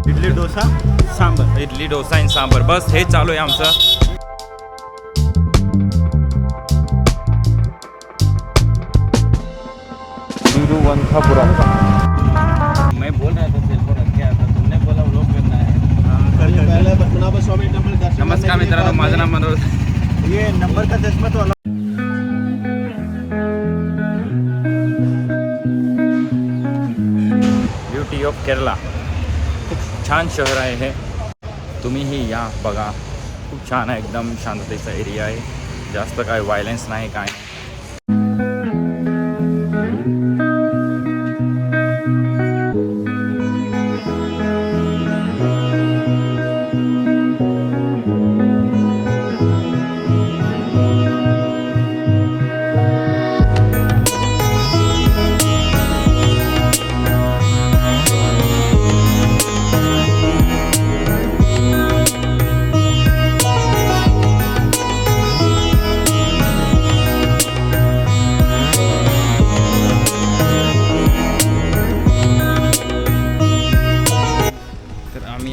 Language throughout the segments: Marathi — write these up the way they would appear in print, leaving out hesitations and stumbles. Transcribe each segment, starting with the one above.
इडली डोसा सांबर, इडली डोसा आणि सांबर, बस हे चालू आहे आमचं. तिरुवनंतपुरम. मैं बोल रहा था सेलफोन रख के आता, तुमने बोला व्लॉग करना है. पहले पद्मनाभ स्वामी टेम्पल दर्शन. नमस्कार मित्रांनो, माझं नाव मनोज. ये नंबर का चष्मा तो अलग. ब्युटी ऑफ केरला, खूप छान शहर आहे हे. तुम्हीही या बघा, खूप छान आहे, एकदम शांततेचा एरिया आहे. जास्त काय व्हायलन्स नाही, काय नाही.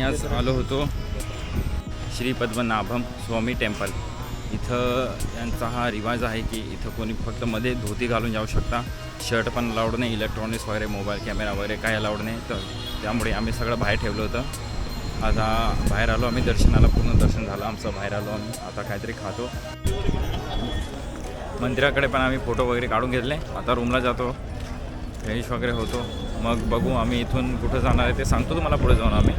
आज आलो होतो श्री पद्मनाभम स्वामी टेम्पल. इथं यांचा हा रिवाज आहे की इथं कोणी फक्त मध्ये धोती घालून जाऊ शकता, शर्ट पण अलाउड नाही, इलेक्ट्रॉनिक्स वगैरे मोबाईल कॅमेरा वगैरे काही अलाउड नाही. तर त्यामुळे आम्ही सगळं बाहेर ठेवलं होतं. आता बाहेर आलो आम्ही दर्शनाला, पूर्ण दर्शन झालं आमचं. बाहेर आलो आम्ही, आता काहीतरी खातो. मंदिराकडे पण आम्ही फोटो वगैरे काढून घेतले. आता रूमला जातो, फ्रेश वगैरे होतो, मग बघू आम्ही इथून कुठं जाणार आहे ते सांगतो तुम्हाला पुढे जाऊन. आम्ही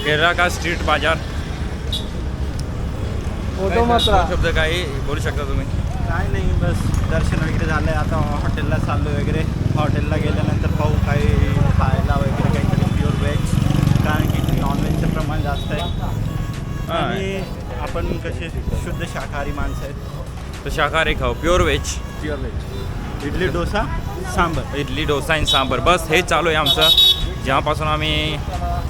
केरला का स्ट्रीट बाजार. शब्द काही बोलू शकता तुम्ही? काय नाही, बस दर्शन वगैरे झालं आहे. आता हॉटेलला चाललो वगैरे. हॉटेलला गेल्यानंतर पाहू काही खायला वगैरे, काहीतरी प्युअर व्हेज, कारण की नॉनव्हेजचं प्रमाण जास्त आहे आणि आपण कसे शुद्ध शाकाहारी माणसं आहेत. तर शाकाहारी खाऊ, pure veg. Pure veg. Idli dosa sambar, idli dosa आणि सांबर, बस हे चालू आहे आमचं. जेव्हापासून आम्ही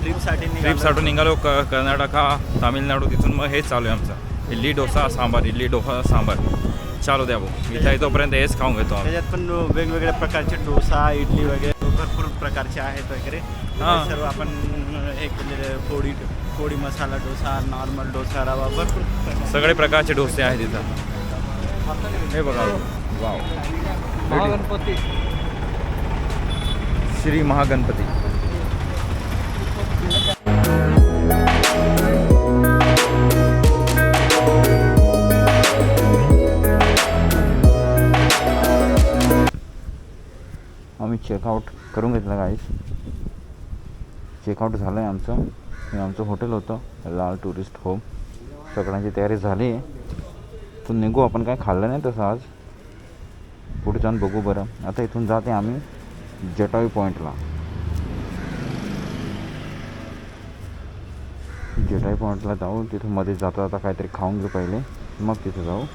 ट्रिपसाठी निघालो कर्नाटका, तामिळनाडू, तिथून मग हेच चालू आहे आमचं. इडली डोसा सांबार, इडली डोसा सांबार चालू द्या भाऊ. इथं येतोपर्यंत हेच खाऊन घेतो आम्ही. त्याच्यात पण वेगवेगळ्या प्रकारचे डोसा, इडली वगैरे भरपूर प्रकारचे आहेत वगैरे. सर्व आपण हे केलेले, पोळी मसाला डोसा, नॉर्मल डोसा, रवा, भरपूर सगळे प्रकारचे डोसे आहेत इथं. हे बघा, वाव, महागणपती, श्री महागणपती. आम्ही चेकआउट करून घेतलं गाईस. चेकआउट झालं आहे आमचं. हे आमचं हॉटेल होतं, लाल टुरिस्ट होम. सगळ्यांची तयारी झाली आहे, तर निघू. आपण काय खाल्लं नाही तसं आज, पुढे जाऊन बघू. बरं, आता इथून जाते आम्ही जटायू पॉईंटला. जटायू पॉईंटला जाऊ. तिथं मध्ये जाता जाता काहीतरी खाऊन घेऊ पहिले, मग तिथं जाऊ.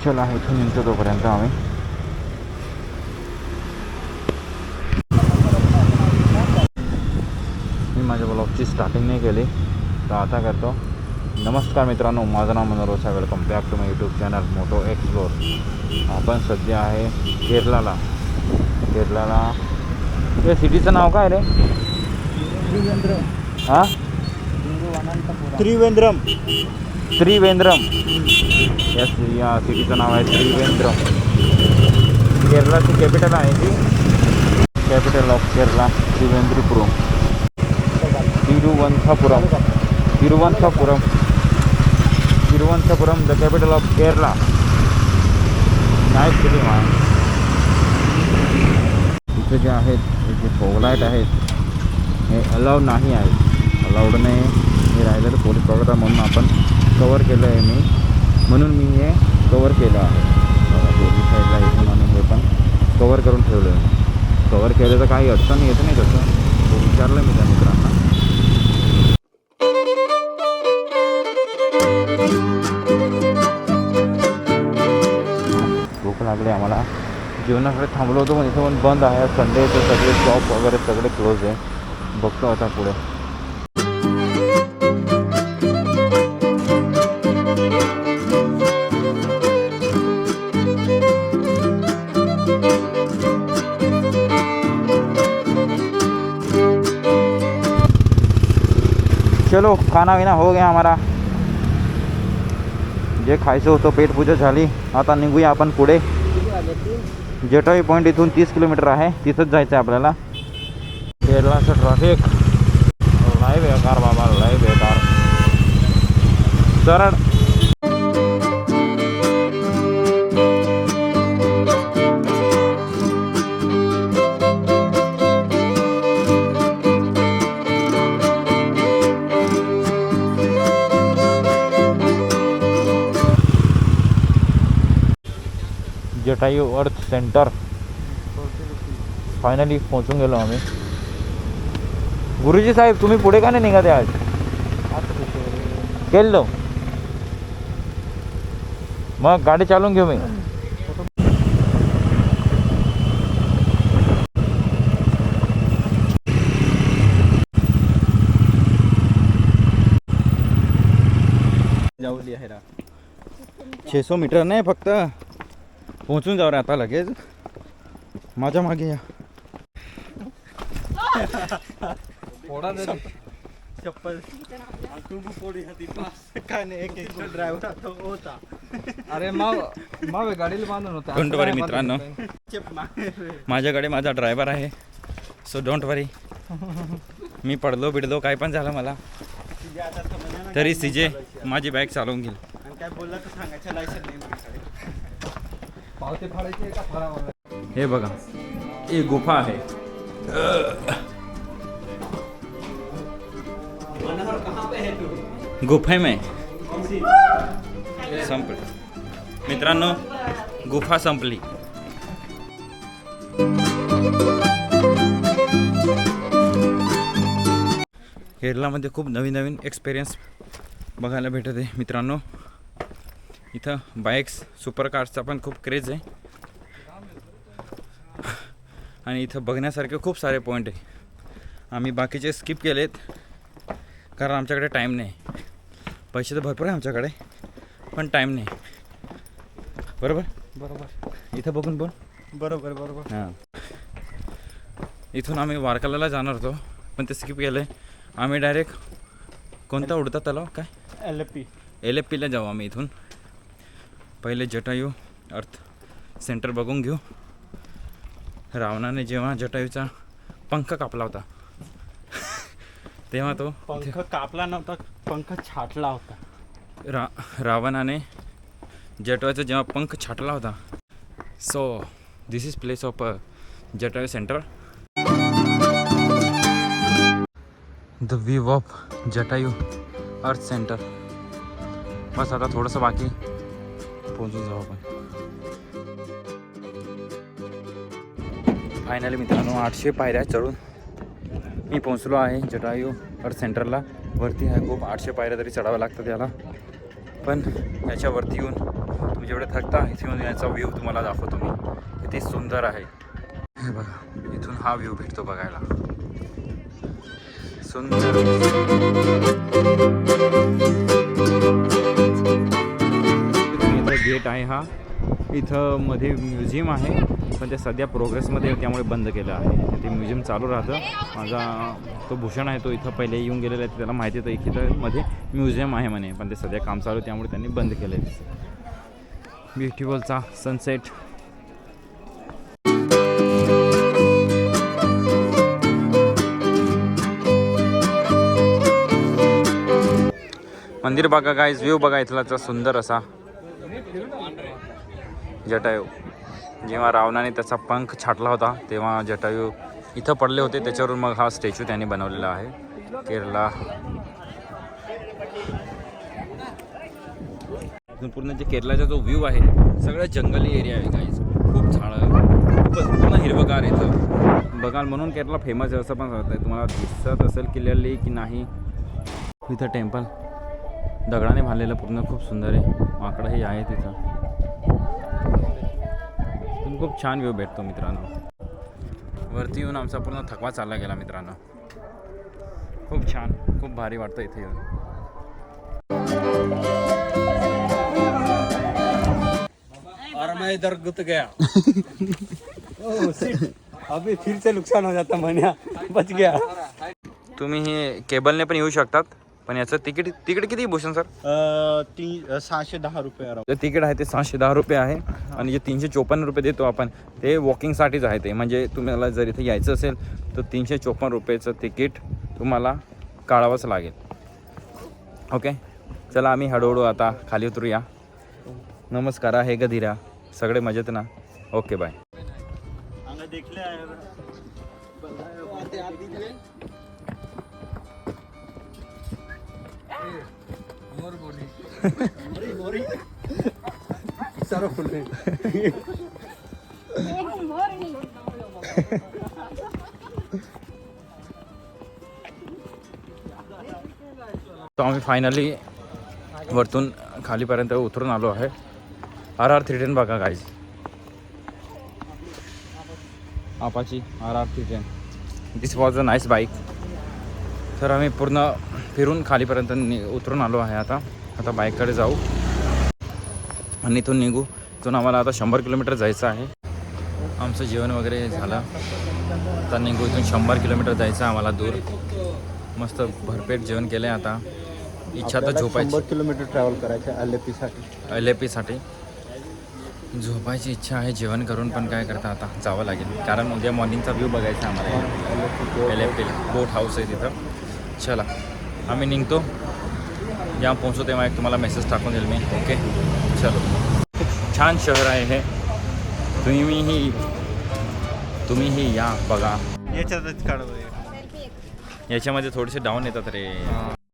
चला, इथून निघतो तोपर्यंत आम्ही. मी माझ्या ब्लॉगची स्टार्टिंग नाही केली, तर आता करतो. नमस्कार मित्रांनो, माझं नाव Manoj. Welcome back to my YouTube channel Moto Explore. आपण सध्या आहे केरलाला. या सिटीचं नाव काय रे? हां, त्रिवेंद्रम. या सिटीचं नाव आहे त्रिवेंद्रम. केरलाची कॅपिटल आहे ती. कॅपिटल ऑफ केरला त्रिवेंद्रपुरम. Thiruvananthapuram, the capital of Kerala. Nice city मा. इथे जे आहेत, जे फोगलाईट आहेत, हे अलाउड नाही आहेत. अलाउड नाही हे राहिलं तर पोलीस बघतात, म्हणून आपण कवर केलं आहे. म्हणून मी हे कवर केलं आहे. दोन्ही साईडला इथून आणि हे पण कवर करून ठेवलं आहे. कवर केलं तर काही अडचण येत नाही तसं. तो विचारलं मी त्या मित्रांना. भूक लागली आम्हाला. जेवणाकडे थांबलो होतो, पण इथं पण बंद आहे. संडे तर सगळे शॉप वगैरे सगळे क्लोज आहे. बघतो आता पुढे. चलो खाना विना हो गया हमारा. जे खायचं होतं पेटपूजा झाली. आता निघूया आपण पुढे. जटायू पॉईंट इथून 30 किलोमीटर आहे. तिथंच जायचं आहे आपल्याला. केरळाचं ट्रॅफिक लय बेकार बाबा, लय बेकार. सरळ जटायू अर्थ सेंटर फायनली पोहोचून गेलो आम्ही. गुरुजी साहेब तुम्ही पुढे का नाही निघाले आज? केलो मग गाडी चालवून घेऊ मी. जाऊली आहे रा 600 मीटर नाही फक्त पोहोचून जाऊ रे आता लगेच. माझ्या मागे या. चप्पल तू पोडी हाती पास काय नाही. एक एक्स्ट्रा ड्रायव्हर होता. अरे माव गाडीला बांधून होता. डोंट वरी मित्रांनो, माझ्याकडे माझा ड्रायव्हर आहे. सो डोंट वरी. मी पडलो बिडलो काय पण झालं मला तरी सीजे माझी बाईक चालवून घेईल. आणि काय बोलला तर सांगायचं लायसन नाही माझ्याकडे. पावते फाडायचे का फाडावं? हे बघा, ही गुफा आहे. गुफे में संपली मित्रांनो, गुफा संपली. केरळामध्ये खूप नवीन नवीन एक्सपिरियन्स बघायला भेटत आहे मित्रांनो. इथं बाईक्स सुपर कार्सचा पण खूप क्रेज आहे आणि इथं बघण्यासारखे खूप सारे पॉईंट आहे. आम्ही बाकीचे स्किप केलेत कारण आमच्याकडे टाईम नाही. पैसे तर भरपूर आहे आमच्याकडे पण टाईम नाही. बरोबर बरोबर इथं बघून बोल. बरोबर बरोबर. हां, इथून आम्ही वारकालाला जाणार होतो पण ते स्किप केलं आहे. आम्ही डायरेक्ट कोणता उडता तलाव काय LFPला जाऊ आम्ही. इथून पहिले जटायू अर्थ सेंटर बघून घेऊ. रावणाने जेव्हा जटायूचा पंख कापला होता तेव्हा तो पंख कापला नव्हता, पंख छाटला होता. रावणाने जटायूचा जेव्हा पंख छाटला होता. So this is place of Jatayu centre. The view of Jatayu अर्थ सेंटर. बस आता थोडंसं बाकी पोहोचून जाऊ आपण. फायनली मित्रांनो 800 पायऱ्या चढून मी पोहोचलो आहे जटायू अर्थ सेंटरला. वरती आहे खूप 800 पायऱ्या तरी चढावं लागतं त्याला. पण याच्यावरती येऊन तुम्ही जेवढे थकता इथे येऊन याचा व्ह्यू तुम्हाला दाखवतो मी. किती सुंदर आहे हे बघा. इथून हा व्ह्यू भेटतो बघायला. सुंदर. इथं गेट आहे हा. इथं मध्ये म्युझियम आहे पण ते सध्या प्रोग्रेसमध्ये त्यामुळे बंद केलं आहे. ते म्युझियम चालू राहतं. माझा तो भूषण आहे तो इथं पहिले येऊन गेलेला आहे. त्याला माहिती होतं की इथं मध्ये म्युझियम आहे म्हणे पण ते सध्या काम चालू आहे त्यामुळे त्यांनी बंद केलं आहे. ब्युटिफुलचा सनसेट. मंदिर बघा गाईज, व्ह्यू बघा इथलाचा सुंदर असा. जटायू जेव्हा रावणाने त्याचा पंख छाटला होता तेव्हा जटायू इथं पडले होते. त्याच्यावरून मग हा स्टॅच्यू त्यांनी बनवलेला आहे. केरला पूर्ण जे केरळाचा जो व्ह्यू आहे सगळं जंगली एरिया आहे गाईज. खूप झाडं, खूपच पूर्ण हिरवगार इथं बघाल म्हणून केरला फेमस आहे असं पण सांगत आहे. तुम्हाला दिसत असेल क्लिअरली की नाही. इथं टेम्पल दगडाने बांधलेलं पूर्ण खूप सुंदर आहे. माकडंही आहे तिथं. खूप छान व्ह्यू भेटतो मित्रांनो. वरती येऊन आमचा पूर्ण थकवा चालला गेला मित्रांनो. खूप छान, खूप भारी वाटतं इथे येऊन. और मैं इधर गुत गया. अभी फिर से नुकसान हो जाता. मन्या बच गया. तुम्ही हे केबलने पण येऊ शकतात पण याचं तिकीट किती भूषण सर? 610 रुपये अराउंड. जे तिकीट आहे ते 610 रुपये आहे आणि जे 354 रुपये देतो आपण ते वॉकिंगसाठीच आहे. ते म्हणजे तुम्हाला जर इथे यायचं असेल तर 354 रुपयेचं तिकीट तुम्हाला काढावंच लागेल. ओके, चला आम्ही हळूहळू आता खाली उतरूया. नमस्कार आहे गधीरा, सगळे मजेत ना? Okay bye. अंगा देखले आहे. सारा फुल तो आम्ही फायनली वरतून खालीपर्यंत उतरून आलो आहे. RR 310 बघा guys, Apache RR 310. This was a nice bike. तर आम्ही पूर्ण फिरून खालीपर्यंत उतरून आलो आहे. आता बाईककडे जाऊ आणि इथून निघू. इथून आम्हाला आता 100 किलोमीटर जायचं आहे. आमचं जेवण वगैरे झालं, आता निघू. इथून 100 किलोमीटर जायचं आम्हाला दूर. मस्त भरपेट जेवण केलं आहे. आता इच्छा तर झोपायची. 100 किलोमीटर ट्रॅव्हल करायचं LAPसाठी झोपायची इच्छा आहे. जेवण करून पण काय करता आता जावं लागेल, कारण उद्या मॉर्निंगचा व्ह्यू बघायचा आम्हाला. LAP बोट हाऊस आहे तिथं. चला आम्ही निघतो. जेव्हा पोहोचू तेव्हा एक तुम्हाला मेसेज टाकून देईल मी. ओके चलो. छान शहर आहे हे. तुम्हीही या बघा. याच्यातच काढू. याच्यामध्ये थोडेसे डाऊन येतात रे.